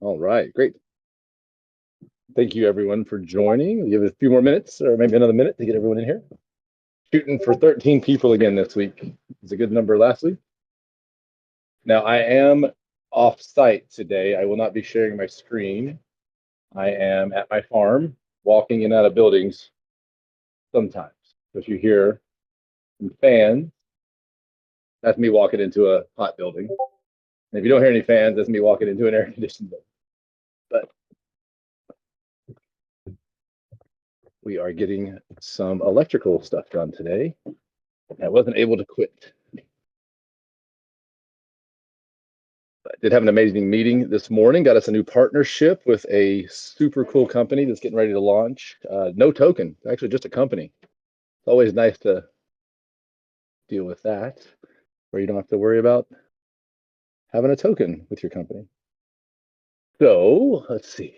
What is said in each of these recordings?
All right, great. Thank you everyone for joining. We'll give it a few more minutes or maybe another minute to get everyone in here. Shooting for 13 people again this week. It's a good number last week. Now I am off site today. I will not be sharing my screen. I am at my farm walking in and out of buildings sometimes. So if you hear some fans, that's me walking into a hot building. And if you don't hear any fans, that's me walking into an air conditioned building. But we are getting some electrical stuff done today. I wasn't able to quit. I did have an amazing meeting this morning. Got us a new partnership with a super cool company that's getting ready to launch. No token, actually just a company. It's always nice to deal with that, where you don't have to worry about having a token with your company. So let's see.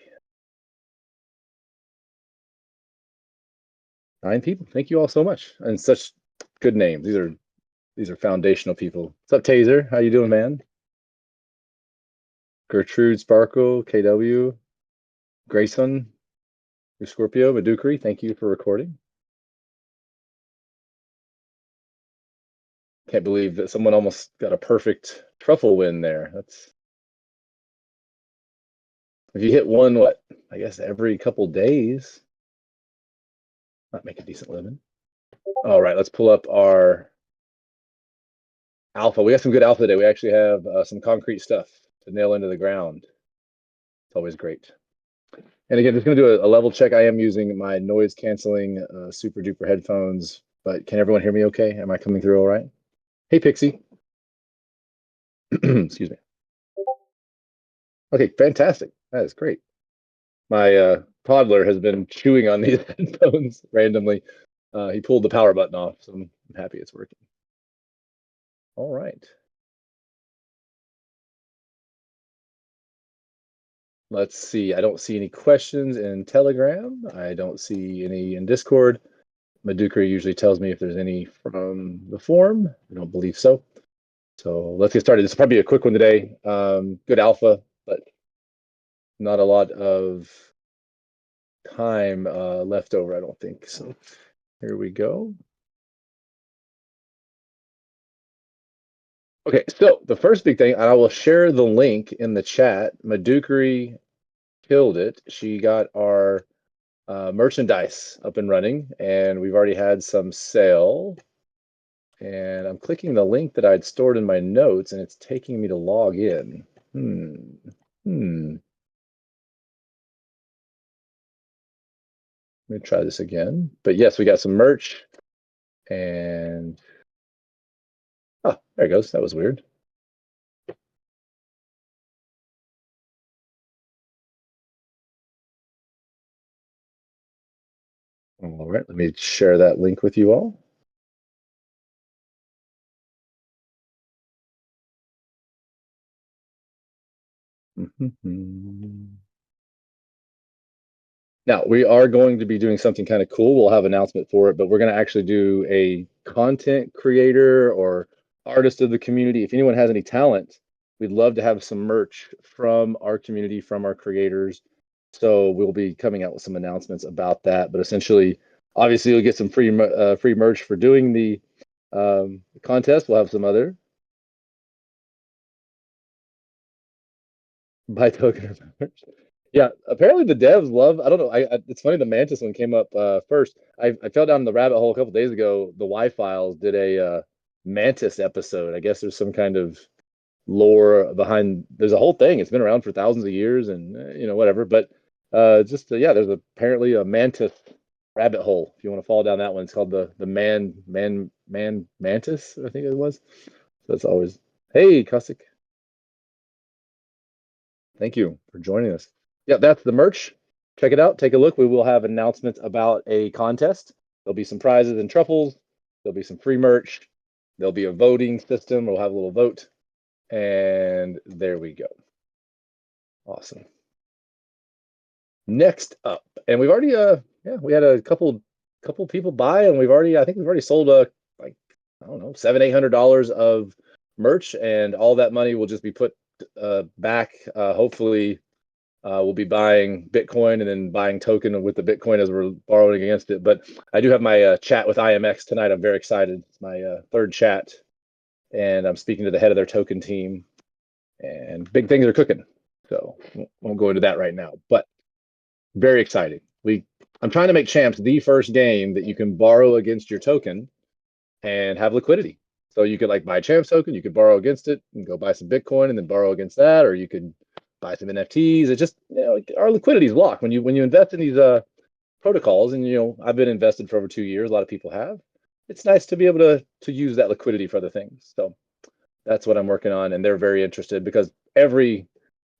9 people. Thank you all so much, and such good names. These are foundational people. What's up, Taser? How you doing, man? Gertrude Sparkle, KW, Grayson, Scorpio, Madukri. Thank you for recording. Can't believe that someone almost got a perfect truffle win there. That's if you hit one, what I guess every couple days, might make a decent living. All right, let's pull up our alpha. We got some good alpha today. We actually have some concrete stuff to nail into the ground. It's always great. And again, just going to do a level check. I am using my noise canceling super duper headphones, but can everyone hear me okay? Am I coming through all right? Hey, Pixie. Excuse me. Okay, fantastic. That is great. My toddler has been chewing on these headphones randomly. He pulled the power button off, so I'm happy it's working. All right. Let's see. I don't see any questions in Telegram. I don't see any in Discord. Madukri usually tells me if there's any from the forum. I don't believe so. So let's get started. This will probably be a quick one today. Good alpha, but not a lot of time left over, I don't think. So here we go. Okay, so the first big thing, and I will share the link in the chat. Madukri killed it. She got our merchandise up and running, and we've already had some sale. And I'm clicking the link that I'd stored in my notes, and it's taking me to log in. Let me try this again. But yes, we got some merch, and oh, there it goes. That was weird. All right, let me share that link with you all. Now, we are going to be doing something kind of cool. We'll have an announcement for it, but we're going to actually do a content creator or artist of the community. If anyone has any talent, we'd love to have some merch from our community, from our creators. So we'll be coming out with some announcements about that. But essentially, obviously, you'll get some free merch for doing the contest. We'll have some other buy token merch. Yeah, apparently the devs love. I don't know. It's funny the Mantis one came up first. I fell down the rabbit hole a couple days ago. The Y Files did a Mantis episode. I guess there's some kind of lore behind. There's a whole thing. It's been around for thousands of years, and whatever. But yeah, there's apparently a Mantis rabbit hole. If you want to fall down that one, it's called the man Mantis. I think it was. So that's always hey, Cossack. Thank you for joining us. Yeah, that's the merch. Check it out. Take a look. We will have announcements about a contest. There'll be some prizes and truffles. There'll be some free merch. There'll be a voting system. We'll have a little vote. And there we go. Awesome. Next up, and we've already we had a couple people buy, and I think we've already sold like I don't know, $700-800 of merch, and all that money will just be put back hopefully We'll be buying Bitcoin and then buying token with the Bitcoin as we're borrowing against it. But I do have my chat with IMX tonight. I'm very excited. It's my third chat, and I'm speaking to the head of their token team, and big things are cooking. So won't go into that right now, but very exciting. I'm trying to make Champs the first game that you can borrow against your token and have liquidity. So you could like buy a Champs token, you could borrow against it and go buy some Bitcoin and then borrow against that, or you could buy some NFTs. It just, our liquidity is locked when you invest in these protocols. And I've been invested for over 2 years. A lot of people have. It's nice to be able to use that liquidity for other things. So that's what I'm working on, and they're very interested because every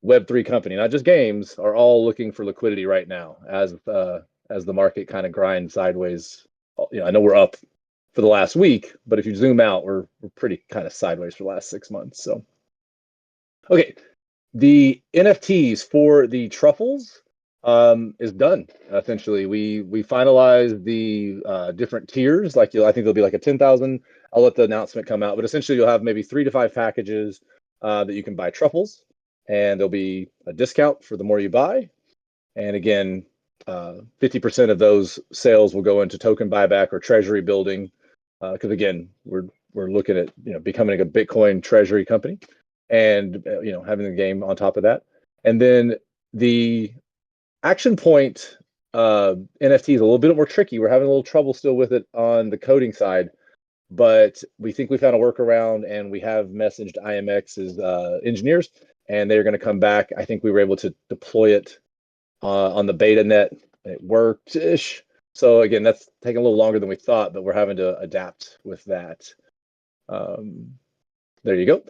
Web3 company, not just games, are all looking for liquidity right now as the market kind of grinds sideways. I know we're up for the last week, but if you zoom out, we're pretty kind of sideways for the last 6 months. So, okay, the NFTs for the truffles is done. Essentially, we finalized the different tiers. Like I think there'll be like a 10,000. I'll let the announcement come out, but essentially you'll have maybe 3 to 5 packages that you can buy truffles, and there'll be a discount for the more you buy. And again, 50% of those sales will go into token buyback or treasury building, because again, we're looking at becoming a Bitcoin treasury company, and having the game on top of that. And then the Action Point NFT is a little bit more tricky. We're having a little trouble still with it on the coding side, but we think we found a workaround, and we have messaged IMX's engineers, and they're going to come back. I think we were able to deploy it on the beta net. It worked-ish. So again, that's taking a little longer than we thought, but we're having to adapt with that. There you go.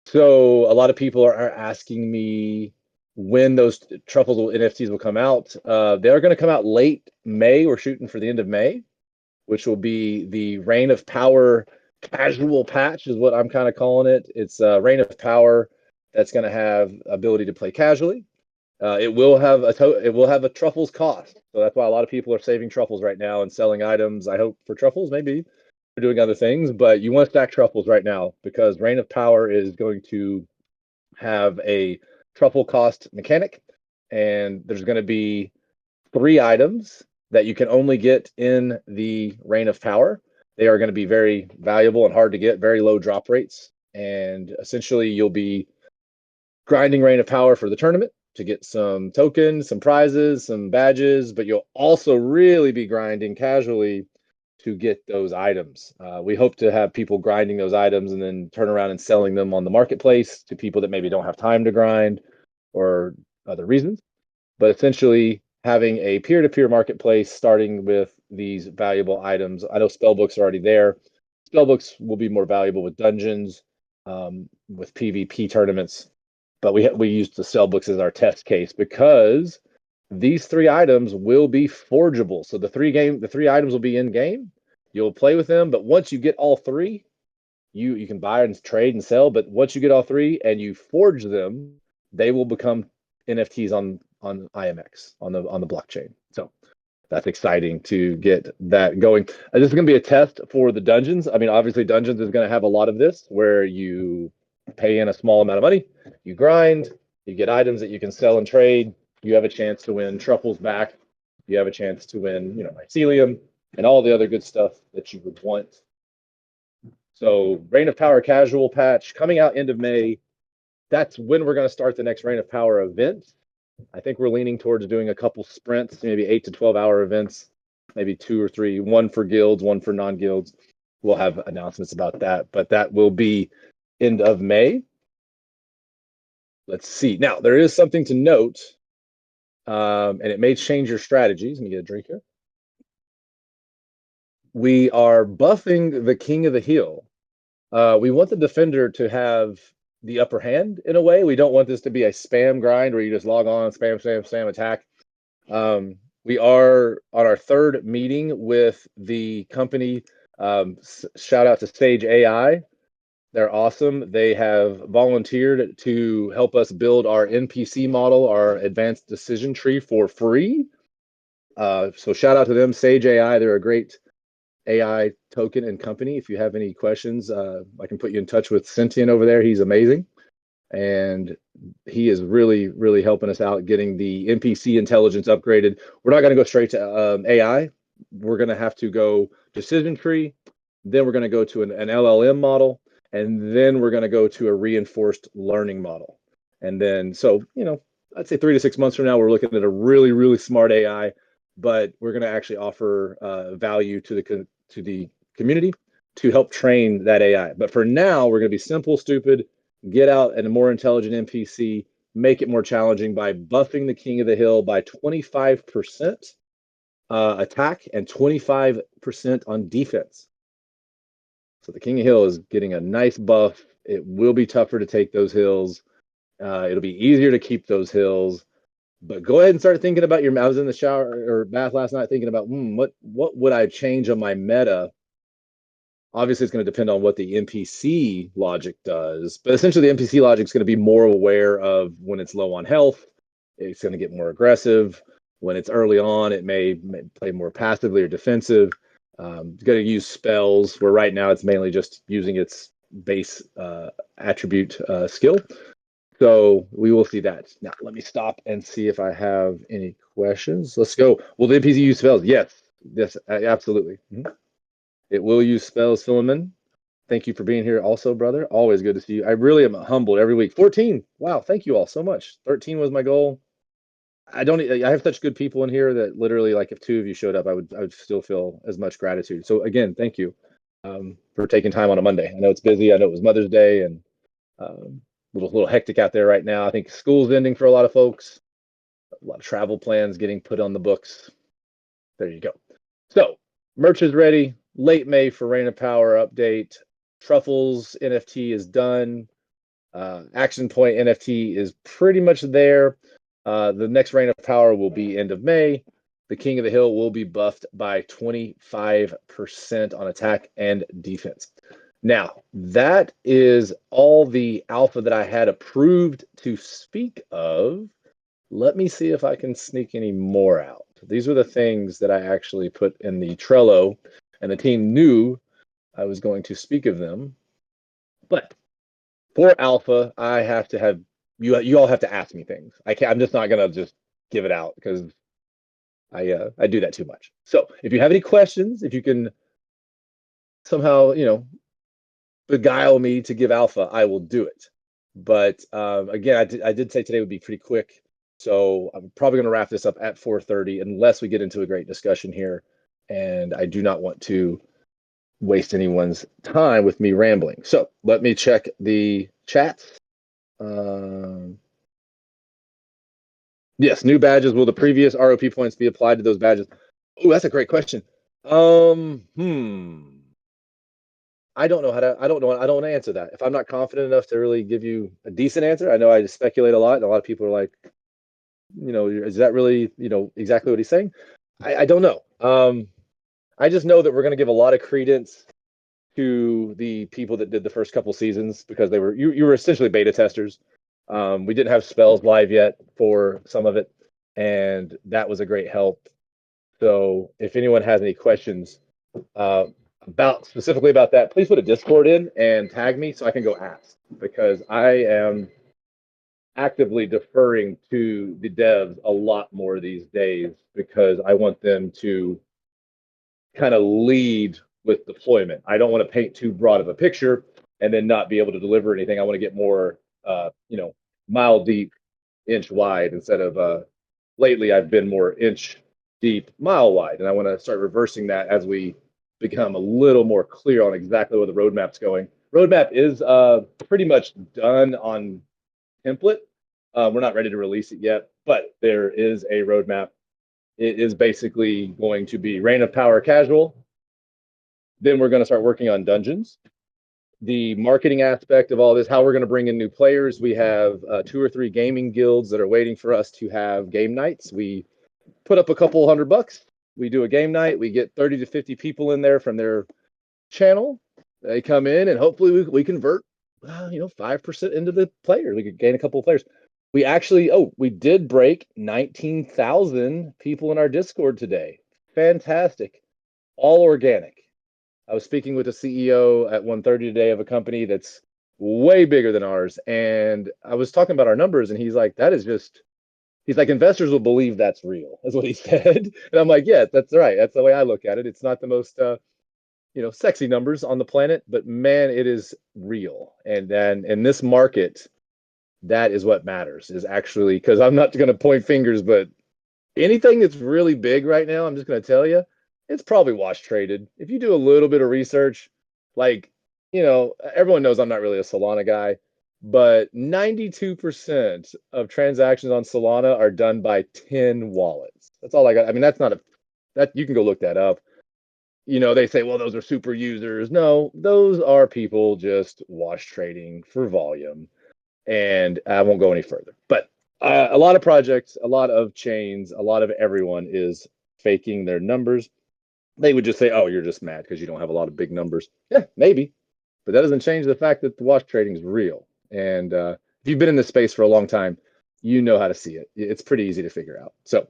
So a lot of people are asking me when those truffles NFTs will come out. They are going to come out late May. We're shooting for the end of May, which will be the Reign of Power casual patch, is what I'm kind of calling it. It's Reign of Power that's going to have ability to play casually. It will have a truffles cost, so that's why a lot of people are saving truffles right now and selling items. I hope for truffles, maybe for doing other things, but you want to stack truffles right now because Reign of Power is going to have a truffle cost mechanic, and there's going to be 3 items that you can only get in the Reign of Power. They are going to be very valuable and hard to get, very low drop rates, and essentially you'll be grinding Reign of Power for the tournament to get some tokens, some prizes, some badges, but you'll also really be grinding casually to get those items. We hope to have people grinding those items and then turn around and selling them on the marketplace to people that maybe don't have time to grind or other reasons. But essentially having a peer-to-peer marketplace starting with these valuable items. I know spellbooks are already there. Spellbooks will be more valuable with dungeons, with PvP tournaments, but we used the spellbooks as our test case because these 3 items will be forgeable. So the 3 items will be in game. You'll play with them, but once you get all 3, you can buy and trade and sell. But once you get all 3 and you forge them, they will become NFTs on IMX on the blockchain. So that's exciting to get that going. This is going to be a test for the dungeons. I mean, obviously, dungeons is going to have a lot of this where you pay in a small amount of money, you grind, you get items that you can sell and trade. You have a chance to win truffles back. You have a chance to win, mycelium and all the other good stuff that you would want. So Reign of Power casual patch coming out end of May. That's when we're going to start the next Reign of Power event. I think we're leaning towards doing a couple sprints, maybe 8 to 12-hour events, maybe 2 or 3, one for guilds, one for non-guilds. We'll have announcements about that, but that will be end of May. Let's see. Now, there is something to note, and it may change your strategies. Let me get a drink here. We are buffing the King of the Hill. We want the defender to have the upper hand in a way. We don't want this to be a spam grind where you just log on, spam, attack. We are on our 3rd meeting with the company. Shout out to Sage AI. They're awesome. They have volunteered to help us build our NPC model, our advanced decision tree for free. So shout out to them, Sage AI. They're a great AI token and company. If you have any questions, I can put you in touch with Sentient over there. He's amazing. and he is really, really helping us out getting the NPC intelligence upgraded. We're not going to go straight to AI. We're going to have to go decision tree, then we're going to go to an LLM model, and then we're going to go to a reinforced learning model. And then, so, I'd say 3 to 6 months from now, we're looking at a really, really smart AI, but we're going to actually offer value to the community to help train that AI. But for now, we're going to be simple, stupid, get out and a more intelligent NPC, make it more challenging by buffing the King of the Hill by 25% attack and 25% on defense. So the King of Hill is getting a nice buff. It will be tougher to take those hills. It'll be easier to keep those hills. But go ahead and start thinking about I was in the shower or bath last night thinking about what would I change on my meta. Obviously, it's going to depend on what the NPC logic does, but essentially the NPC logic is going to be more aware of when it's low on health. It's going to get more aggressive. When it's early on, it may play more passively or defensive. It's going to use spells, where right now it's mainly just using its base attribute skill. So we will see that. Now, let me stop and see if I have any questions. Let's go. Will the NPC use spells? Yes. Yes, absolutely. It will use spells, Philemon. Thank you for being here also, brother. Always good to see you. I really am humbled every week. 14. Wow, thank you all so much. 13 was my goal. I have such good people in here that literally, like, if 2 of you showed up, I would still feel as much gratitude. So again, thank you for taking time on a Monday. I know it's busy. I know it was Mother's Day and little hectic out there right now. I think school's ending for a lot of folks. A lot of travel plans getting put on the books. There you go. So merch is ready. Late May for Reign of Power update. Truffles NFT is done. Action Point NFT is pretty much there. The next Reign of Power will be end of May. The King of the Hill will be buffed by 25% on attack and defense. Now, that is all the alpha that I had approved to speak of. Let me see if I can sneak any more out. These are the things that I actually put in the Trello, and the team knew I was going to speak of them. But for alpha, I have to have you all have to ask me things. I'm just not gonna just give it out because I do that too much. So if you have any questions, if you can somehow beguile me to give alpha, I will do it. But again, I did say today would be pretty quick, so I'm probably going to wrap this up at 4:30 unless we get into a great discussion here, and I do not want to waste anyone's time with me rambling. So let me check the chat. Yes, new badges. Will the previous ROP points be applied to those badges? Oh, that's a great question. I don't know how to. I don't know. I don't want to answer that. If I'm not confident enough to really give you a decent answer, I know I speculate a lot, and a lot of people are like, is that really, exactly what he's saying? I don't know. I just know that we're going to give a lot of credence to the people that did the first couple seasons because they were you were essentially beta testers. We didn't have spells live yet for some of it, and that was a great help. So if anyone has any questions specifically about that, please put a Discord in and tag me so I can go ask, because I am actively deferring to the devs a lot more these days because I want them to kind of lead with deployment. I don't want to paint too broad of a picture and then not be able to deliver anything. I want to get more, mile deep, inch wide instead of lately I've been more inch deep, mile wide. And I want to start reversing that as we become a little more clear on exactly where the roadmap's going. Roadmap is pretty much done on template. We're not ready to release it yet, but there is a roadmap. It is basically going to be Reign of Power casual. Then we're going to start working on dungeons. The marketing aspect of all this, how we're going to bring in new players. We have 2 or 3 gaming guilds that are waiting for us to have game nights. We put up a couple $100. We do a game night. We get 30 to 50 people in there from their channel. They come in and hopefully we convert 5% into the players. We could gain a couple of players. We actually we did break 19,000 people in our Discord today. Fantastic. All organic. I was speaking with the CEO at 1:30 today of a company that's way bigger than ours. And I was talking about our numbers, and he's like, that is just, he's like, investors will believe that's real. That's what he said. And I'm like, yeah, that's right. That's the way I look at it. It's not the most, sexy numbers on the planet, but man, it is real. And then in this market, that is what matters is actually, because I'm not going to point fingers, but anything that's really big right now, I'm just going to tell you, it's probably wash traded. If you do a little bit of research, like, everyone knows I'm not really a Solana guy, but 92% of transactions on Solana are done by 10 wallets. That's all I got. I mean, that's not a, that you can go look that up. They say, well, those are super users. No, those are people just wash trading for volume. And I won't go any further. But a lot of projects, a lot of chains, a lot of everyone is faking their numbers. They would just say, oh, you're just mad because you don't have a lot of big numbers. Yeah, maybe. But that doesn't change the fact that the wash trading is real. And if you've been in this space for a long time, you know how to see it. It's pretty easy to figure out. So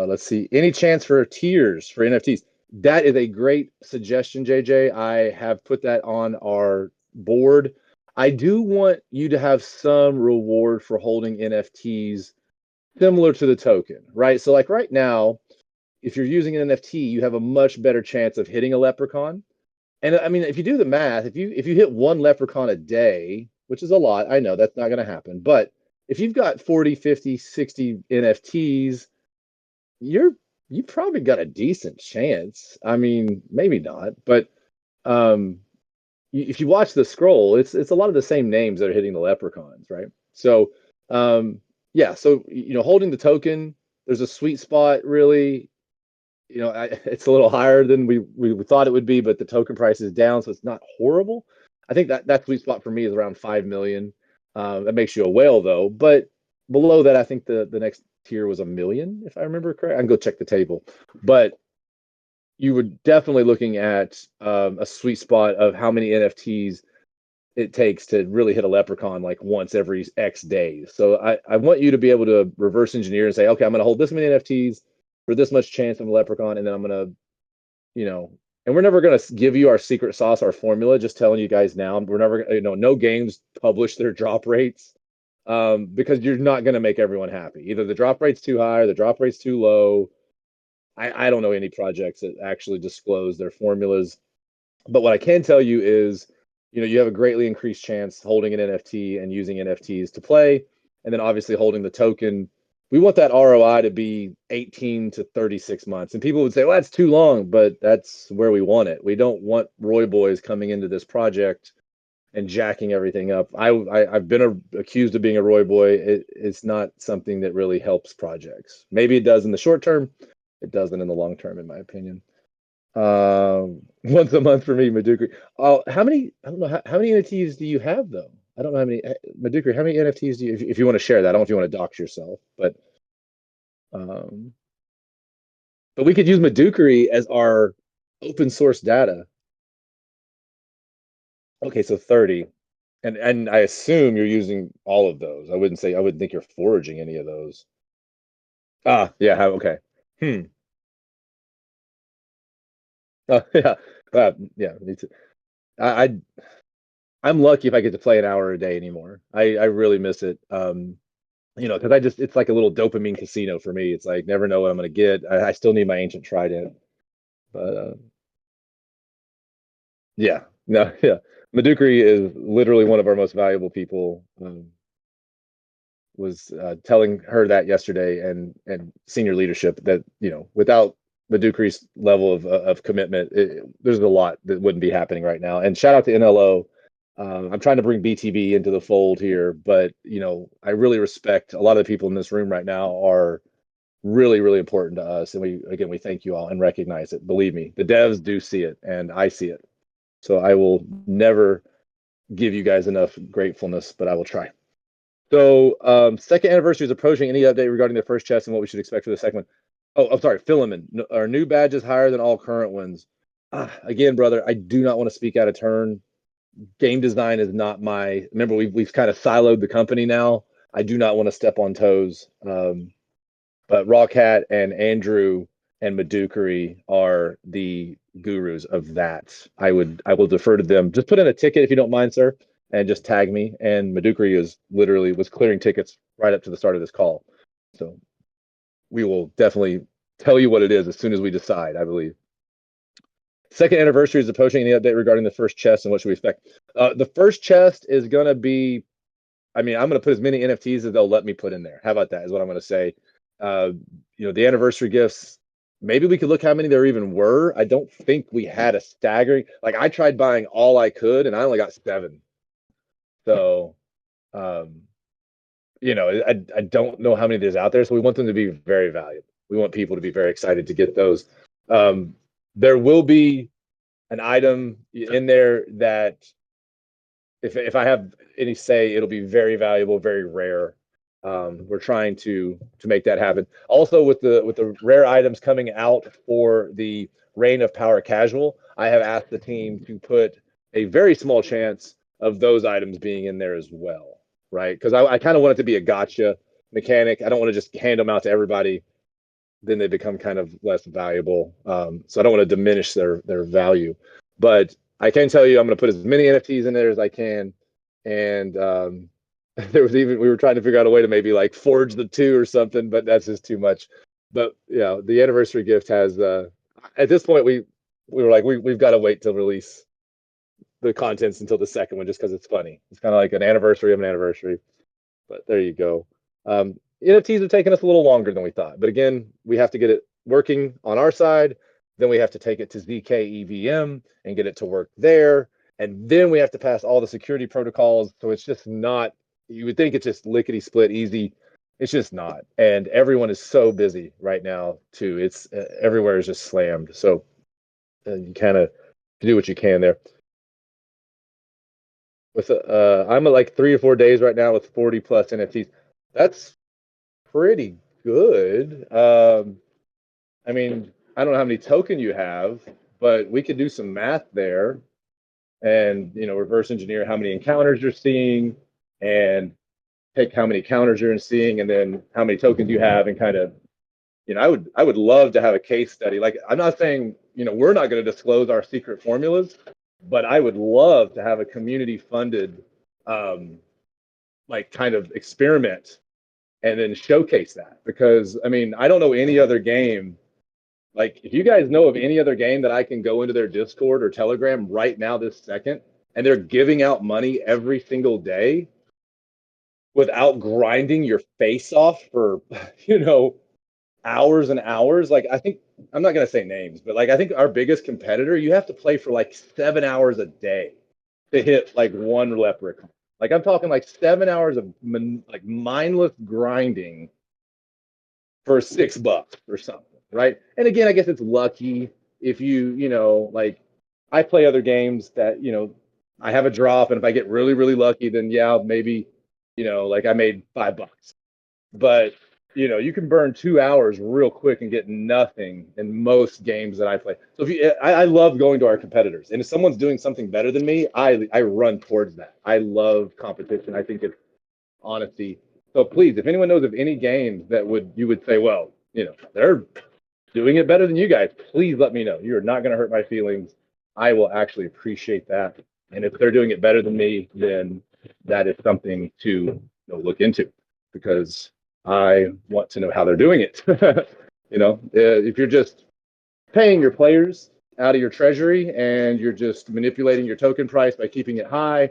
let's see. Any chance for tiers for NFTs? That is a great suggestion, JJ. I have put that on our board. I do want you to have some reward for holding NFTs similar to the token, right? So like right now, if you're using an NFT, you have a much better chance of hitting a leprechaun. And I mean, if you do the math, if you hit one leprechaun a day, which is a lot, I know that's not going to happen, but if you've got 40, 50, 60 NFTs, you're you probably got a decent chance. I mean, maybe not, but um if you watch the scroll, it's a lot of the same names that are hitting the leprechauns, right? So yeah, so holding the token, there's a sweet spot really. It's a little higher than we thought it would be, but the token price is down, so it's not horrible. I think that sweet spot for me is around 5 million. That makes you a whale though, but below that, I think the next tier was 1 million, if I remember correct. I can go check the table, but you were definitely looking at a sweet spot of how many NFTs it takes to really hit a leprechaun like once every X days. So I want you to be able to reverse engineer and say, okay, I'm going to hold this many NFTs for this much chance of a leprechaun, and then I'm going to, you know, and we're never going to give you our secret sauce, our formula. Just telling you guys now, we're never, no games publish their drop rates because you're not going to make everyone happy. Either the drop rate's too high or the drop rate's too low. I don't know any projects that actually disclose their formulas. But what I can tell you is, you have a greatly increased chance holding an NFT and using NFTs to play, and then obviously holding the token. We want that ROI to be 18 to 36 months. And people would say, well, that's too long, but that's where we want it. We don't want Roy boys coming into this project and jacking everything up. I've been accused of being a Roy boy. It's not something that really helps projects. Maybe it does in the short term. It doesn't in the long term, in my opinion. Once a month for me, Madukri. Oh, how many? I don't know. How many NFTs do you have though? I don't know how many. Madukri, how many NFTs do you? If you want to share that, I don't know if you want to dox yourself, um, but we could use Madukri as our open source data. Okay, so 30, and I assume you're using all of those. I wouldn't think you're foraging any of those. Ah, yeah. Okay. Hmm. Yeah. Yeah. Me too. I I'm lucky if I get to play an hour a day anymore. I really miss it. Because it's like a little dopamine casino for me. It's like never know what I'm gonna get. I still need my ancient trident, but yeah, no, yeah. Madukri is literally one of our most valuable people. Was telling her that yesterday, and senior leadership that without Madukri's level of commitment, there's a lot that wouldn't be happening right now. And shout out to NLO. I'm trying to bring BTB into the fold here, but I really respect a lot of the people in this room right now are really, really important to us. And we thank you all and recognize it. Believe me, the devs do see it and I see it. So I will never give you guys enough gratefulness, but I will try. So second anniversary is approaching. Any update regarding the first chest and what we should expect for the second one? Oh, I'm sorry, Philemon. Our new badge is higher than all current ones. Again, brother, I do not want to speak out of turn. Game design is not my. Remember, we've kind of siloed the company now. I do not want to step on toes. But Rawcat and Andrew and Madukari are the gurus of that. I will defer to them. Just put in a ticket if you don't mind, sir, and just tag me. And Madukari is literally was clearing tickets right up to the start of this call. So we will definitely tell you what it is as soon as we decide, I believe. Second anniversary is approaching. Any update regarding the first chest and what should we expect? The first chest is going to be, I mean, I'm going to put as many NFTs as they'll let me put in there. How about that is what I'm going to say. Uh, the anniversary gifts, maybe we could look how many there even were. I don't think we had a staggering, like I tried buying all I could and I only got 7. So, um, I don't know how many there's out there. So we want them to be very valuable. We want people to be very excited to get those. There will be an item in there that if I have any say, it'll be very valuable, very rare. We're trying to make that happen. Also, with the rare items coming out for the Reign of Power Casual, I have asked the team to put a very small chance of those items being in there as well, right? Because I kind of want it to be a gotcha mechanic. I don't want to just hand them out to everybody. Then they become kind of less valuable. So I don't want to diminish their value. But I can tell you, I'm going to put as many NFTs in there as I can. And there was even we were trying to figure out a way to maybe like forge the 2 or something, but that's just too much. But yeah, the anniversary gift has at this point we were like we've got to wait to release the contents until the second one just because it's funny. It's kind of like an anniversary of an anniversary. But there you go. NFTs have taken us a little longer than we thought. But again, we have to get it working on our side. Then we have to take it to ZK EVM and get it to work there. And then we have to pass all the security protocols. So it's just not, you would think it's just lickety split easy. It's just not. And everyone is so busy right now, too. It's everywhere is just slammed. So you kind of do what you can there. With I'm at like 3 or 4 days right now with 40 plus NFTs. That's pretty good. I mean, I don't know how many token you have, but we could do some math there and reverse engineer how many encounters you're seeing and take how many counters you're seeing and then how many tokens you have and kind of I would love to have a case study. Like I'm not saying we're not going to disclose our secret formulas, but I would love to have a community funded like kind of experiment and then showcase that because I mean I don't know any other game. Like if you guys know of any other game that I can go into their Discord or Telegram right now this second and they're giving out money every single day without grinding your face off for hours and hours. Like I think I'm not gonna say names, but like I think our biggest competitor, you have to play for like 7 hours a day to hit like one leprechaun. Like I'm talking like 7 hours of like mindless grinding for $6 or something, right? And again, I guess it's lucky if like I play other games that I have a drop, and if I get really really lucky, then yeah, maybe like I made $5. But you can burn 2 hours real quick and get nothing in most games that I play. So I love going to our competitors, and if someone's doing something better than me, I run towards that. I love competition. I think it's honesty. So please, if anyone knows of any games that you would say, well, they're doing it better than you guys, please let me know. You're not going to hurt my feelings. I will actually appreciate that. And if they're doing it better than me, then that is something to look into because I want to know how they're doing it. If you're just paying your players out of your treasury and you're just manipulating your token price by keeping it high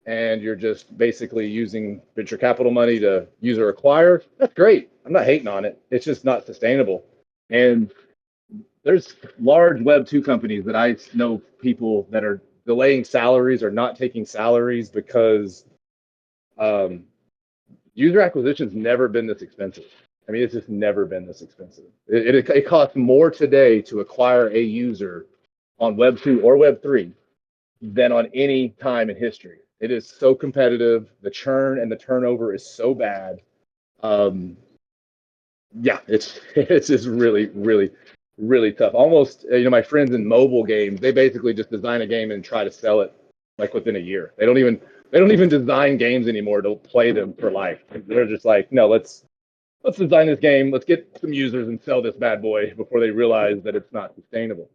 and you're just basically using venture capital money to use or acquire, that's great. I'm not hating on it. It's just not sustainable. And there's large Web2 companies that I know people that are delaying salaries or not taking salaries because user acquisition's never been this expensive. I mean, it's just never been this expensive. It costs more today to acquire a user on Web2 or Web3 than on any time in history. It is so competitive. The churn and the turnover is so bad. Yeah, it's just really, really, really tough. Almost, my friends in mobile games, they basically just design a game and try to sell it like within a year. They don't even design games anymore to play them for life. They're just like, no, let's let's design this game, let's get some users and sell this bad boy before they realize that it's not sustainable.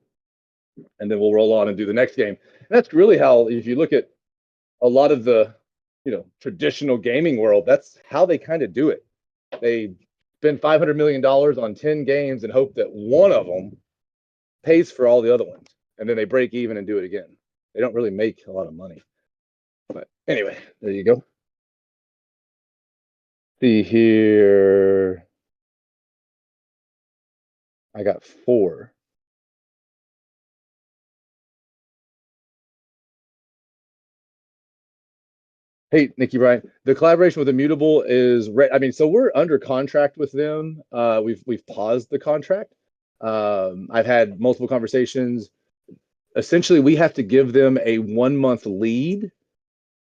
And then we'll roll on and do the next game. And that's really how, if you look at a lot of the, traditional gaming world, that's how they kind of do it. They spend $500 million on 10 games and hope that one of them pays for all the other ones. And then they break even and do it again. They don't really make a lot of money. But anyway, there you go. See here. I got 4. Hey, Nikki Bryan, the collaboration with Immutable is, so we're under contract with them. We've paused the contract. I've had multiple conversations. Essentially, we have to give them a 1-month lead,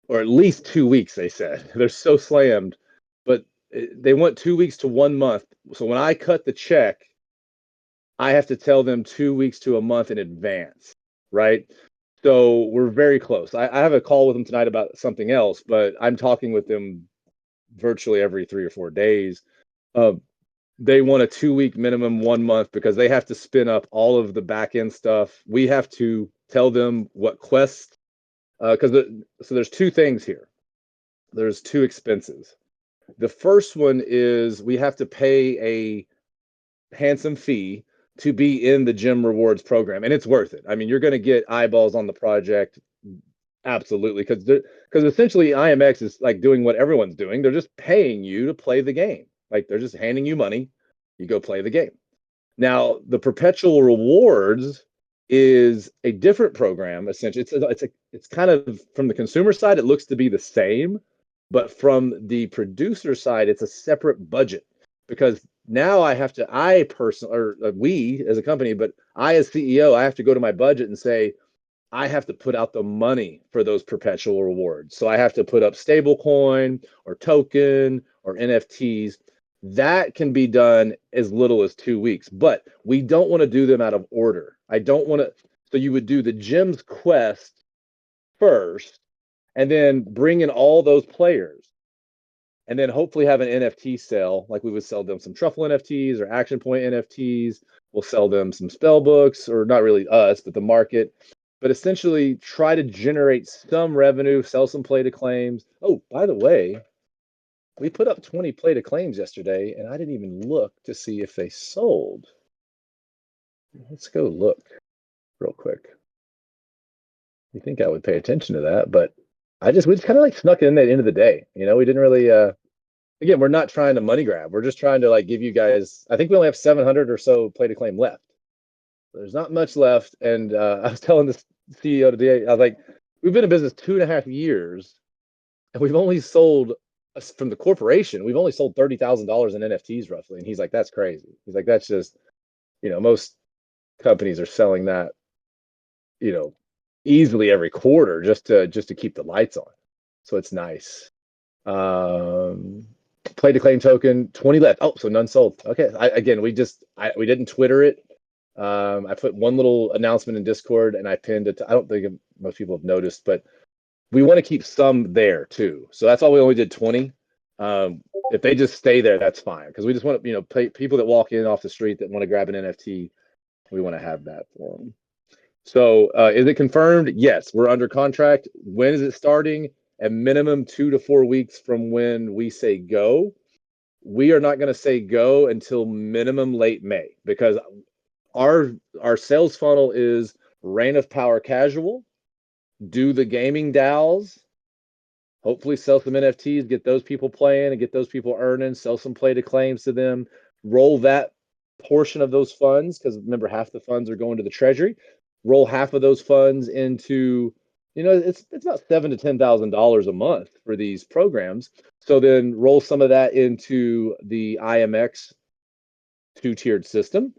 or at least 2 weeks, they said. They're so slammed, but they want 2 weeks to 1 month. So when I cut the check, I have to tell them 2 weeks to a month in advance, right? So we're very close. I have a call with them tonight about something else, but I'm talking with them virtually every 3 or 4 days. They want a 2-week minimum, 1 month, because they have to spin up all of the back end stuff. We have to tell them what quests, so there's 2 things here. There's 2 expenses. The first one is we have to pay a handsome fee to be in the gym rewards program, and it's worth it. I mean, you're going to get eyeballs on the project, absolutely, because essentially IMX is like doing what everyone's doing. They're just paying you to play the game. Like, they're just handing you money, you go play the game. Now, the perpetual rewards is a different program. Essentially, it's kind of, from the consumer side, it looks to be the same, but from the producer side, it's a separate budget, because now I personally, or we as a company, but I as CEO, I have to go to my budget and say, I have to put out the money for those perpetual rewards. So I have to put up stablecoin or token or NFTs. That can be done as little as 2 weeks, but we don't want to do them out of order. I don't want to. So you would do the Gym's quest first, and then bring in all those players, and then hopefully have an NFT sale. Like, we would sell them some truffle NFTs or action point NFTs. We'll sell them some spell books, or not really us, but the market. But essentially try to generate some revenue, sell some play to claims. Oh, by the way, we put up 20 play to claims yesterday, and I didn't even look to see if they sold. Let's go look real quick. You think I would pay attention to that, but we just kind of like snuck in at the end of the day. We didn't really, again, we're not trying to money grab. We're just trying to like give you guys, I think we only have 700 or so play to claim left. There's not much left. And I was telling the CEO today, I was like, we've been in business 2.5 years, and we've only sold, from the corporation, we've only sold $30,000 in NFTs roughly. And he's like, that's crazy. He's like, that's just, most companies are selling that, easily every quarter just to keep the lights on. So it's nice. Play to claim token, 20 left. Oh, so none sold. Okay. We didn't Twitter it. I put one little announcement in Discord, and I pinned it. I don't think most people have noticed, but we want to keep some there too. So that's all. We only did 20. If they just stay there, that's fine, because we just want to, people that walk in off the street that want to grab an NFT, we want to have that for them. So is it confirmed? Yes, we're under contract. When is it starting? At minimum 2 to 4 weeks from when we say go. We are not going to say go until minimum late May, because our sales funnel is Reign of Power casual, do the gaming DAOs, hopefully sell some NFTs, get those people playing and get those people earning, sell some play to claims to them, roll that portion of those funds, because remember, half the funds are going to the treasury. Roll half of those funds into, it's about $7,000 to $10,000 a month for these programs. So then roll some of that into the IMX 2-tiered system,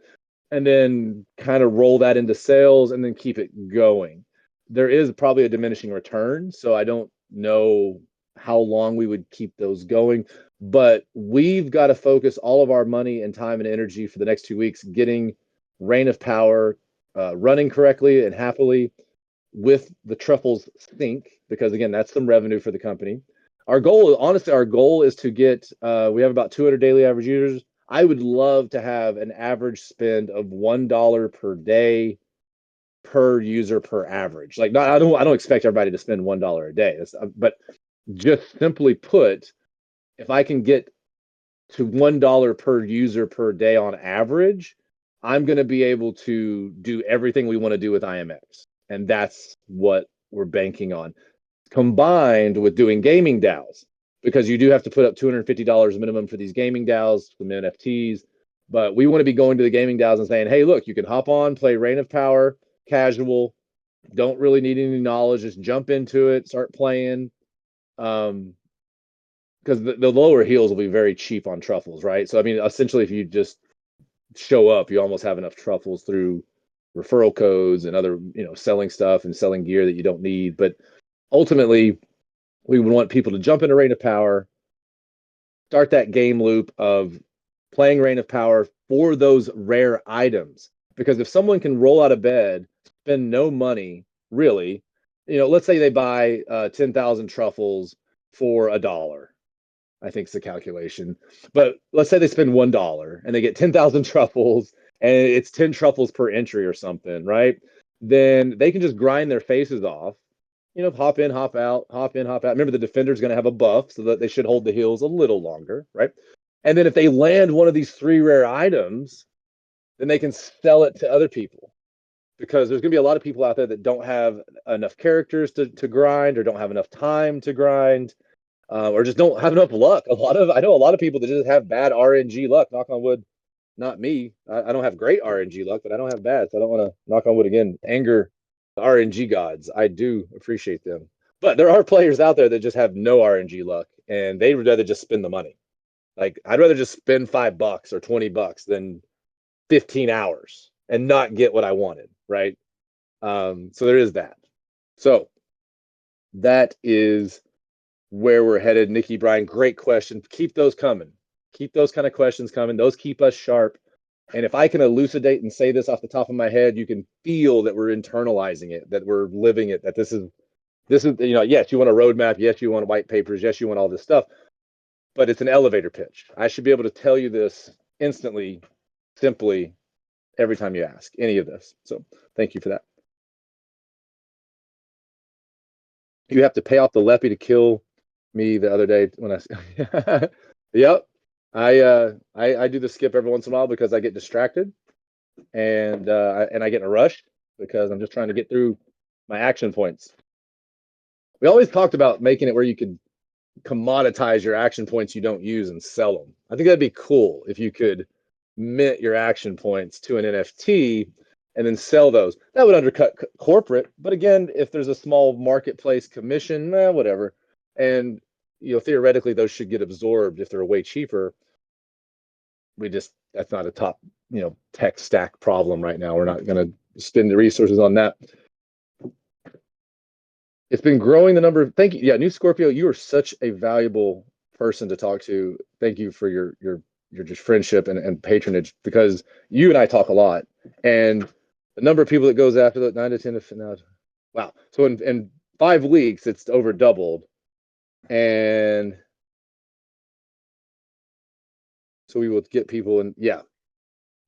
and then kind of roll that into sales, and then keep it going. There is probably a diminishing return, so I don't know how long we would keep those going, but we've got to focus all of our money and time and energy for the next 2 weeks getting Reign of Power running correctly and happily, with the truffles sync, because again, that's some revenue for the company. Our goal, honestly, our goal is to get, we have about 200 daily average users. I would love to have an average spend of $1 per day per user per average. Like, not, I don't expect everybody to spend $1 a day. But just simply put, if I can get to $1 per user per day on average, I'm going to be able to do everything we want to do with IMX. And that's what we're banking on, combined with doing gaming DAOs, because you do have to put up $250 minimum for these gaming DAOs, the NFTs. But we want to be going to the gaming DAOs and saying, hey, look, you can hop on, play Reign of Power, casual, don't really need any knowledge, just jump into it, start playing. Because the lower heels will be very cheap on truffles, right? So I mean, essentially, if you just show up, you almost have enough truffles through referral codes and other, selling stuff and selling gear that you don't need. But ultimately, we would want people to jump into Reign of Power, start that game loop of playing Reign of Power for those rare items. Because if someone can roll out of bed, spend no money, really, let's say they buy 10,000 truffles for $1. I think it's the calculation. But let's say they spend $1 and they get 10,000 truffles and it's 10 truffles per entry or something, right? Then they can just grind their faces off, hop in, hop out, hop in, hop out. Remember, the defender's going to have a buff so that they should hold the heals a little longer, right? And then if they land one of these 3 rare items, then they can sell it to other people, because there's going to be a lot of people out there that don't have enough characters to grind, or don't have enough time to grind, or just don't have enough luck. I know a lot of people that just have bad RNG luck. Knock on wood, not me. I don't have great RNG luck, but I don't have bad. So I don't want to, knock on wood again, anger the RNG gods. I do appreciate them, but there are players out there that just have no RNG luck, and they would rather just spend the money. Like, I'd rather just spend $5 or $20 than 15 hours and not get what I wanted, right? So there is that. So that is where we're headed. Nikki, Brian, great question. Keep those coming. Keep those kind of questions coming. Those keep us sharp. And if I can elucidate and say this off the top of my head, you can feel that we're internalizing it, that we're living it, that this is, yes, you want a roadmap. Yes, you want white papers. Yes, you want all this stuff, but it's an elevator pitch. I should be able to tell you this instantly, simply, every time you ask any of this. So thank you for that. You have to pay off the Leppy to kill me the other day when I yep. I do the skip every once in a while because I get distracted, and I get in a rush because I'm just trying to get through my action points. We always talked about making it where you could commoditize your action points you don't use and sell them. I think that'd be cool if you could mint your action points to an NFT and then sell those. That would undercut corporate, but again, if there's a small marketplace commission, whatever. And theoretically, those should get absorbed if they're way cheaper. That's not a top tech stack problem right now. We're not going to spend the resources on that. It's been growing the number of, thank you. Yeah, New Scorpio, you are such a valuable person to talk to. Thank you for your just friendship and patronage, because you and I talk a lot, and the number of people that goes after the 9 to 10 now, wow. So in 5 weeks, it's over doubled. And so we will get people, and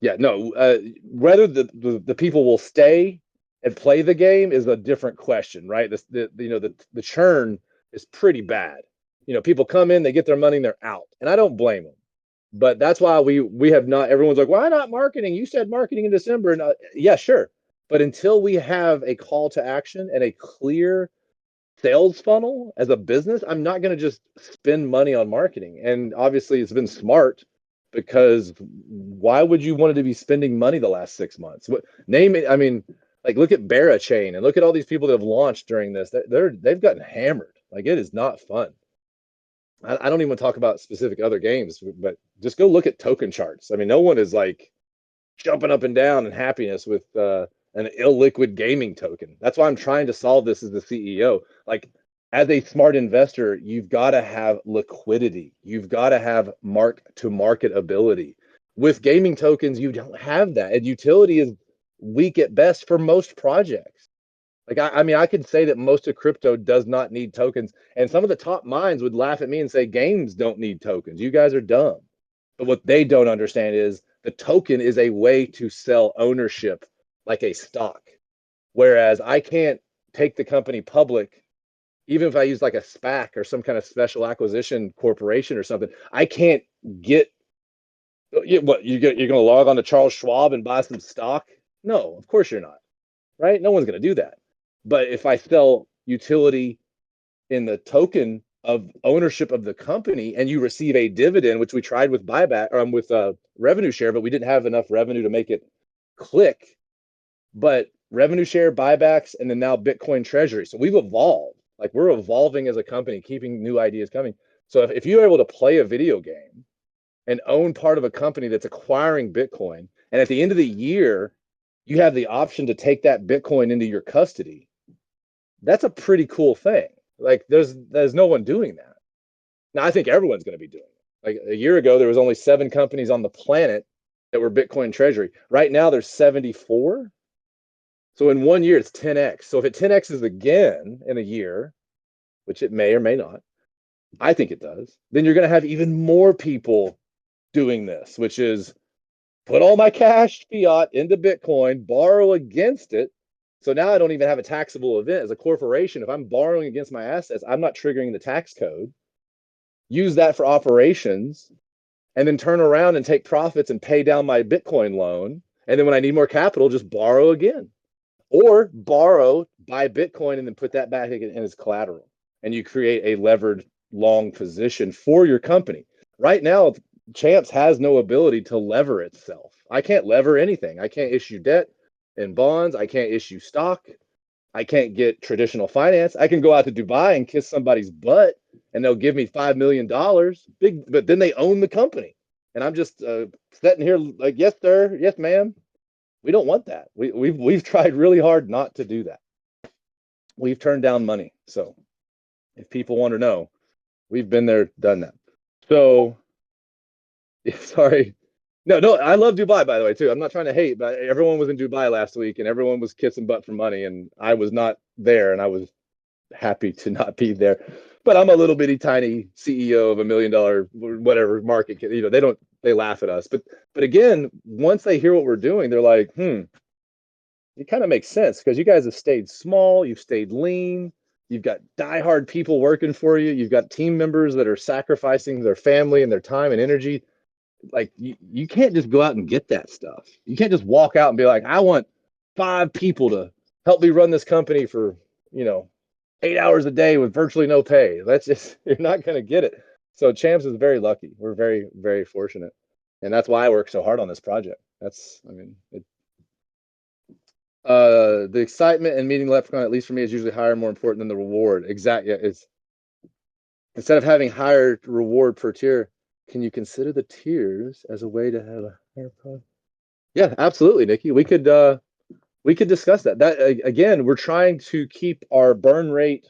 whether the people will stay and play the game is a different question, right? The churn is pretty bad. People come in, they get their money, and they're out, and I don't blame them. But that's why we have not. Everyone's like, why not marketing? You said marketing in December, and yeah, sure. But until we have a call to action and a clear sales funnel as a business, I'm not going to just spend money on marketing. And obviously, it's been smart, because why would you want to be spending money the last 6 months? Name it. I mean, like, look at Barachain and look at all these people that have launched during this. They've gotten hammered. Like, it is not fun. I don't even talk about specific other games, but just go look at token charts. I mean, no one is like jumping up and down in happiness with an illiquid gaming token. That's why I'm trying to solve this as the CEO. Like, as a smart investor, you've got to have liquidity. You've got to have mark-to-market ability. With gaming tokens, you don't have that. And utility is weak at best for most projects. Like, I mean, I could say that most of crypto does not need tokens, and some of the top minds would laugh at me and say games don't need tokens. You guys are dumb. But what they don't understand is the token is a way to sell ownership like a stock. Whereas I can't take the company public, even if I use like a SPAC or some kind of special acquisition corporation or something. I can't get what you're going to log on to Charles Schwab and buy some stock. No, of course you're not, right? No one's going to do that. But if I sell utility in the token of ownership of the company and you receive a dividend, which we tried with buyback or with revenue share, but we didn't have enough revenue to make it click. But revenue share, buybacks, and then now Bitcoin treasury. So we've evolved. Like, we're evolving as a company, keeping new ideas coming. So if you're able to play a video game and own part of a company that's acquiring Bitcoin, and at the end of the year, you have the option to take that Bitcoin into your custody, that's a pretty cool thing. Like, there's no one doing that. Now, I think everyone's going to be doing it. Like, a year ago, there was only 7 companies on the planet that were Bitcoin treasury. Right now, there's 74. So in 1 year, it's 10x. So if it 10x's again in a year, which it may or may not, I think it does, then you're going to have even more people doing this, which is put all my cash fiat into Bitcoin, borrow against it. So now I don't even have a taxable event as a corporation. If I'm borrowing against my assets, I'm not triggering the tax code. Use that for operations, and then turn around and take profits and pay down my Bitcoin loan. And then when I need more capital, just borrow again. Or borrow, buy Bitcoin, and then put that back in as collateral. And you create a levered long position for your company. Right now, Champs has no ability to lever itself. I can't lever anything. I can't issue debt and bonds. I can't issue stock. I can't get traditional finance. I can go out to Dubai and kiss somebody's butt and they'll give me $5 million. Big, but then they own the company. And I'm just sitting here like, yes, sir. Yes, ma'am. We don't want that. We've tried really hard not to do that. We've turned down money. So if people want to know, we've been there, done that. So sorry. No, I love Dubai, by the way, too. I'm not trying to hate, but everyone was in Dubai last week and everyone was kissing butt for money. And I was not there and I was happy to not be there. But I'm a little bitty tiny CEO of $1 million whatever market. You know, they laugh at us. But again, once they hear what we're doing, they're like, it kind of makes sense because you guys have stayed small, you've stayed lean, you've got diehard people working for you, you've got team members that are sacrificing their family and their time and energy. Like, you can't just go out and get that stuff. You can't just walk out and be like, I want 5 people to help me run this company for, 8 hours a day with virtually no pay. That's just, you're not going to get it. So Champs is very lucky. We're very, very fortunate. And that's why I work so hard on this project. The excitement and meeting Leprechaun, at least for me, is usually higher and more important than the reward. Exactly. It's instead of having higher reward per tier, can you consider the tiers as a way to have a higher price? Yeah, absolutely, Nikki. We could discuss that. That again, we're trying to keep our burn rate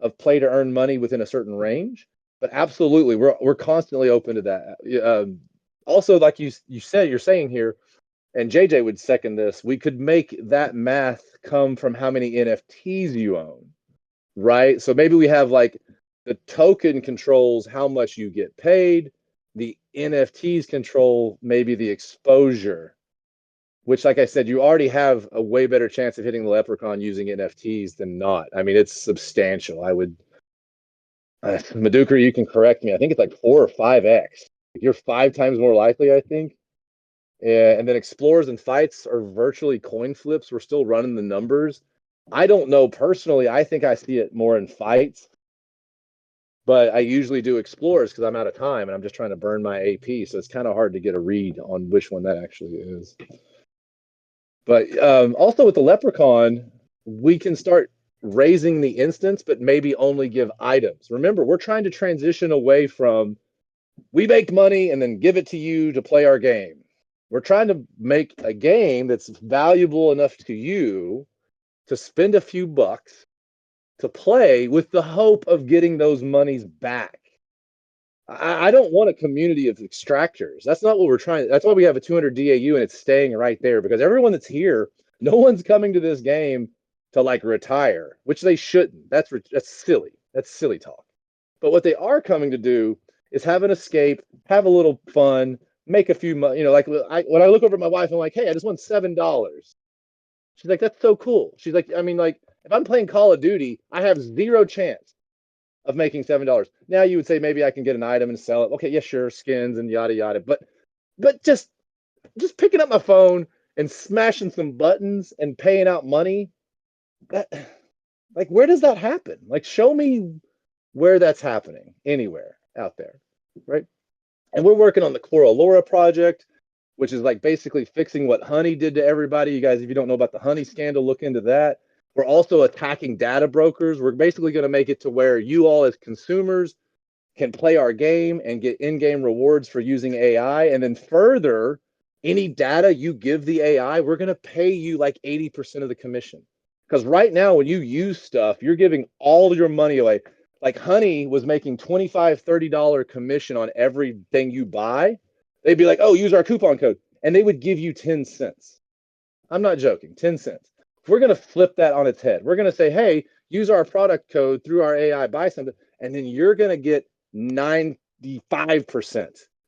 of play to earn money within a certain range, but absolutely, we're constantly open to that. Also, like you said, you're saying here, and JJ would second this, we could make that math come from how many NFTs you own, right? So maybe we have like the token controls how much you get paid, the NFTs control maybe the exposure, which, like I said, you already have a way better chance of hitting the leprechaun using NFTs than not. I mean, it's substantial. I would, Maduka, you can correct me. I think it's like 4 or 5x. You're 5 times more likely, I think. Yeah, and then explores and fights are virtually coin flips. We're still running the numbers. I don't know personally. I think I see it more in fights, but I usually do explores because I'm out of time and I'm just trying to burn my AP. So it's kind of hard to get a read on which one that actually is. But also with the leprechaun, we can start raising the instance, but maybe only give items. Remember, we're trying to transition away from we make money and then give it to you to play our game. We're trying to make a game that's valuable enough to you to spend a few bucks to play with the hope of getting those monies back. I don't want a community of extractors. That's not what we're trying. That's why we have a 200 DAU and it's staying right there because everyone that's here, no one's coming to this game to like retire, which they shouldn't. That's silly. That's silly talk. But what they are coming to do is have an escape, have a little fun, make a few, like when I look over at my wife, I'm like, hey, I just won $7. She's like, that's so cool. She's like, I mean, like, if I'm playing Call of Duty, I have zero chance of making $7. Now you would say maybe I can get an item and sell it. Okay, yeah, sure, skins and yada yada. But just picking up my phone and smashing some buttons and paying out money, that like where does that happen? Like show me where that's happening anywhere out there, right? And we're working on the Cora Laura project, which is like basically fixing what Honey did to everybody. You guys, if you don't know about the Honey scandal, look into that. We're also attacking data brokers. We're basically going to make it to where you all as consumers can play our game and get in-game rewards for using AI. And then further, any data you give the AI, we're going to pay you like 80% of the commission. Because right now, when you use stuff, you're giving all your money away. Like Honey was making $25, $30 commission on everything you buy. They'd be like, oh, use our coupon code. And they would give you 10 cents. I'm not joking, 10 cents. We're going to flip that on its head. We're going to say, hey, use our product code through our AI, buy something, and then you're going to get 95%.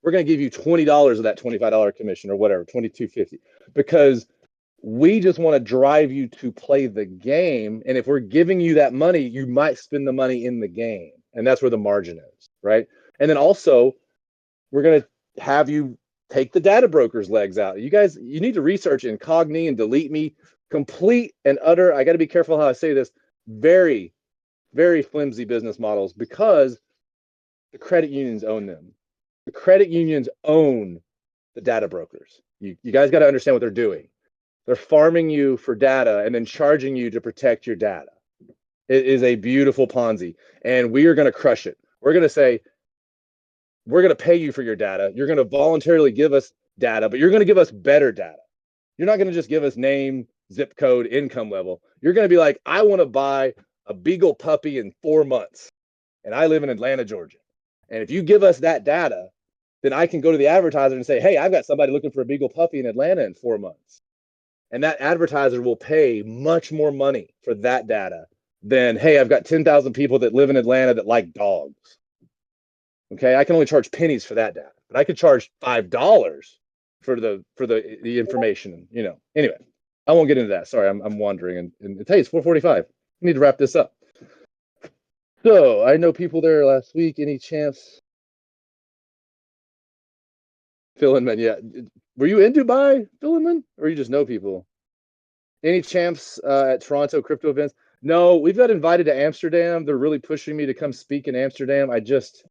We're going to give you $20 of that $25 commission or whatever, $22.50, because we just want to drive you to play the game. And if we're giving you that money, you might spend the money in the game. And that's where the margin is, right? And then also, we're going to have you take the data broker's legs out. You guys, you need to research Incogni and Delete Me. Complete and utter, I got to be careful how I say this, very, very flimsy business models because the credit unions own them. The credit unions own the data brokers. You guys got to understand what they're doing. They're farming you for data and then charging you to protect your data. It is a beautiful Ponzi, and we are going to crush it. We're going to say, we're going to pay you for your data. You're going to voluntarily give us data, but you're going to give us better data. You're not going to just give us name, zip code, income level. You're going to be like, I want to buy a Beagle puppy in 4 months, and I live in Atlanta, Georgia. And if you give us that data, then I can go to the advertiser and say, hey, I've got somebody looking for a Beagle puppy in Atlanta in 4 months. And that advertiser will pay much more money for that data than, hey, I've got 10,000 people that live in Atlanta that like dogs. Okay, I can only charge pennies for that data, but I could charge $5 for the information. Anyway, I won't get into that. Sorry, I'm wandering. And hey, it's 4:45. We need to wrap this up. So I know people there last week. Any chance? Philanman, yeah. Were you in Dubai, Philanman, or you just know people? Any chance at Toronto crypto events? No, we've got invited to Amsterdam. They're really pushing me to come speak in Amsterdam. I just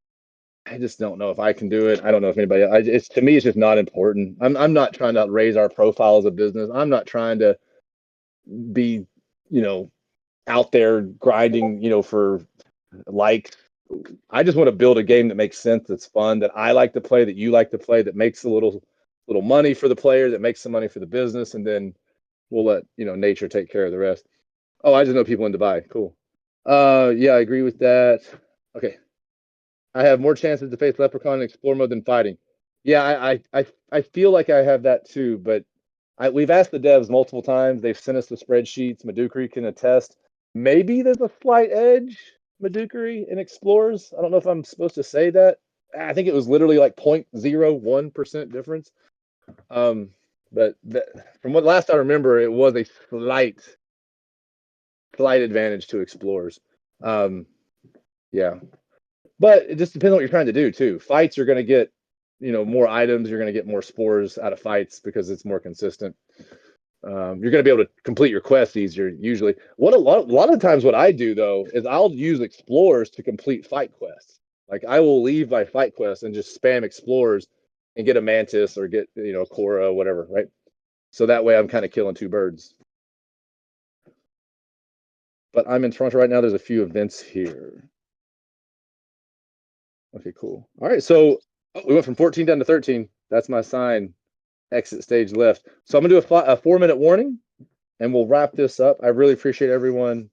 don't know if I can do it. I don't know if anybody. To me, it's just not important. I'm not trying to raise our profile as a business. I'm not trying to be, out there grinding, for likes. I just want to build a game that makes sense, that's fun, that I like to play, that you like to play, that makes a little money for the player, that makes some money for the business, and then we'll let nature take care of the rest. Oh, I just know people in Dubai. Cool. Yeah, I agree with that. Okay. I have more chances to face Leprechaun in explore mode than fighting. Yeah, I feel like I have that too, but we've asked the devs multiple times. They've sent us the spreadsheets. Madukari can attest. Maybe there's a slight edge, Madukari, in explorers. I don't know if I'm supposed to say that. I think it was literally like 0.01% difference. But from what last I remember, it was a slight advantage to explorers. Yeah. But it just depends on what you're trying to do too. Fights, you're going to get, more items. You're going to get more spores out of fights because it's more consistent. You're going to be able to complete your quests easier usually. What a lot of times what I do though is I'll use explorers to complete fight quests. Like I will leave my fight quest and just spam explorers and get a mantis or get a Cora, whatever, right? So that way I'm kind of killing two birds. But I'm in Toronto right now. There's a few events here. Okay, cool. All right, so we went from 14 down to 13. That's my sign. Exit stage left. So I'm gonna do a 4-minute warning, and we'll wrap this up. I really appreciate everyone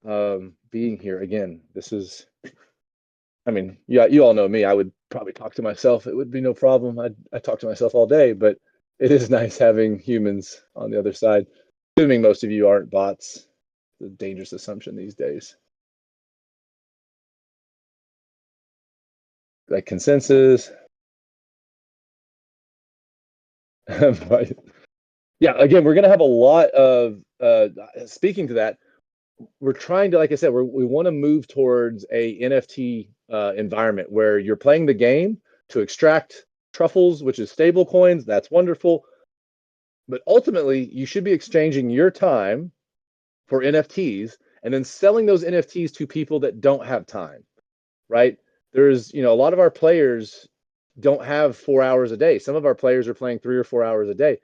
being here again. This is, I mean, yeah, you all know me. I would probably talk to myself. It would be no problem. I talk to myself all day, but it is nice having humans on the other side. Assuming most of you aren't bots. a dangerous assumption these days. Like consensus. But yeah, again, we're gonna have a lot of speaking to that. We're trying to, like I said, we want to move towards a NFT environment where you're playing the game to extract truffles, which is stable coins. That's wonderful. But ultimately, you should be exchanging your time for NFTs and then selling those NFTs to people that don't have time, right? There's, a lot of our players don't have 4 hours a day. Some of our players are playing 3 or 4 hours a day.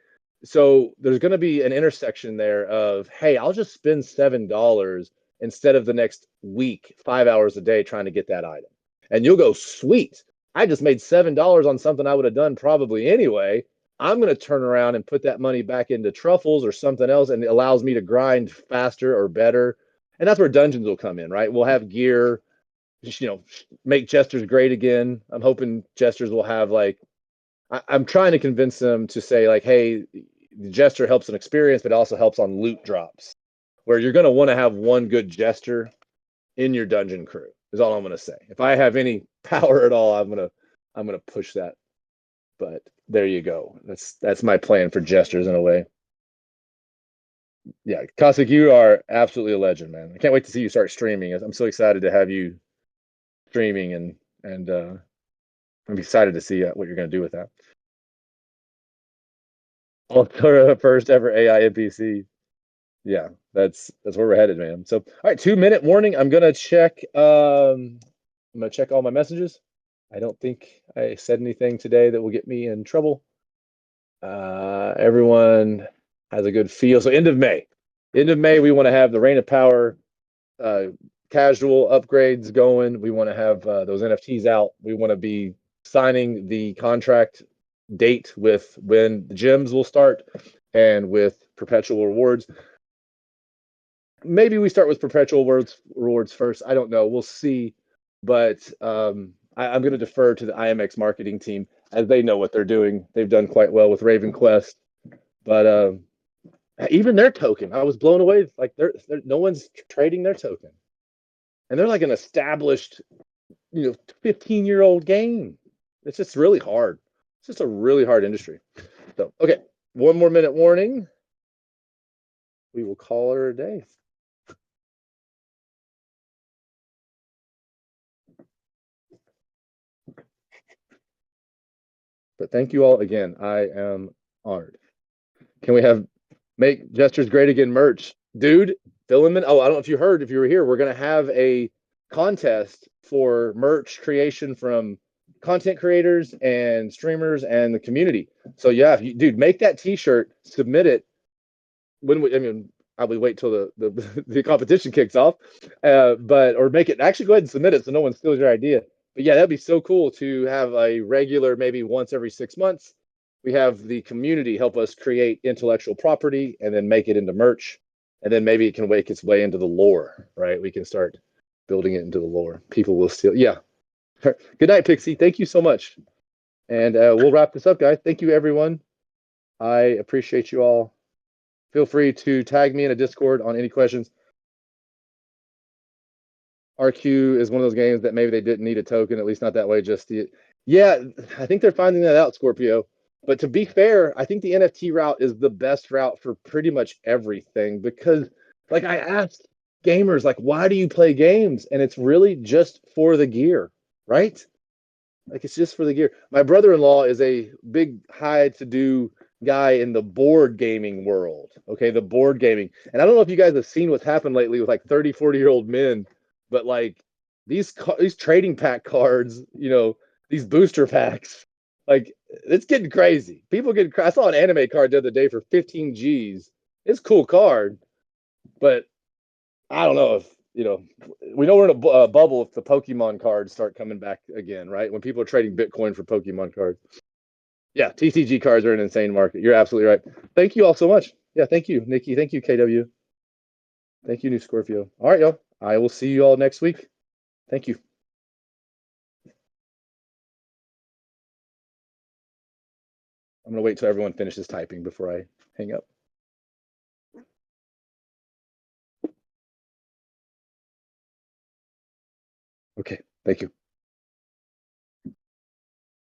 So there's going to be an intersection there of, hey, I'll just spend $7 instead of the next week, 5 hours a day trying to get that item. And you'll go, sweet. I just made $7 on something I would have done probably anyway. I'm going to turn around and put that money back into truffles or something else, and it allows me to grind faster or better. And that's where dungeons will come in, right? We'll have gear, make jesters great again. I'm hoping jesters will have I'm trying to convince them to say like, hey, the jester helps an experience, but it also helps on loot drops, where you're going to want to have one good jester in your dungeon crew. Is all I'm going to say. If I have any power at all, I'm gonna push that. But there you go. That's my plan for jesters in a way. Yeah, Cossack, you are absolutely a legend, man. I can't wait to see you start streaming. I'm so excited to have you streaming, and I'm excited to see what you're going to do with that. Altura first ever AI NPC. Yeah, that's where we're headed, man. So, all right, 2 minute warning. I'm gonna check all my messages. I don't think I said anything today that will get me in trouble. Everyone has a good feel. So end of May. End of May, we want to have the Reign of Power uh, casual upgrades going. We want to have those NFTs out. We want to be signing the contract date with when the gyms will start and with perpetual rewards. Maybe we start with perpetual rewards first. I don't know. We'll see. But I'm going to defer to the IMX marketing team as they know what they're doing. They've done quite well with Raven Quest. But even their token, I was blown away. Like no one's trading their token. And they're like an established, 15-year-old game. It's just really hard. It's just a really hard industry. So, okay, 1 more minute warning. We will call her a day. But thank you all again. I am honored. Can we have Make Gestures Great Again merch? Dude, fill him in. Oh, I don't know if you heard, if you were here, we're going to have a contest for merch creation from content creators and streamers and the community. So yeah, dude, make that t-shirt, submit it. Probably wait till the competition kicks off, or make it, actually go ahead and submit it so no one steals your idea. But yeah, that'd be so cool to have a regular, maybe once every 6 months. We have the community help us create intellectual property and then make it into merch, and then maybe it can make its way into the lore, right? We can start building it into the lore. People will steal. Yeah. Good night, Pixie. Thank you so much. And we'll wrap this up, guys. Thank you, everyone. I appreciate you all. Feel free to tag me in a Discord on any questions. RQ is one of those games that maybe they didn't need a token, at least not that way just yet. Yeah, I think they're finding that out, Scorpio. But to be fair, I think the NFT route is the best route for pretty much everything, because like I asked gamers, like, why do you play games? And it's really just for the gear, right? Like it's just for the gear. My brother-in-law is a big high to do guy in the board gaming world. Okay, the board gaming. And I don't know if you guys have seen what's happened lately with like 30, 40-year-old men, but like these trading pack cards, these booster packs, like it's getting crazy. People getting I saw an anime card the other day for 15 G's. It's a cool card, but I don't know if we know we're in a bubble if the Pokemon cards start coming back again, right? When people are trading Bitcoin for Pokemon cards. Yeah, TCG cards are an insane market. You're absolutely right. Thank you all so much. Yeah, thank you, Nikki. Thank you, KW. Thank you, New Scorpio. All right, y'all. I will see you all next week. Thank you. I'm going to wait till everyone finishes typing before I hang up. Okay, thank you.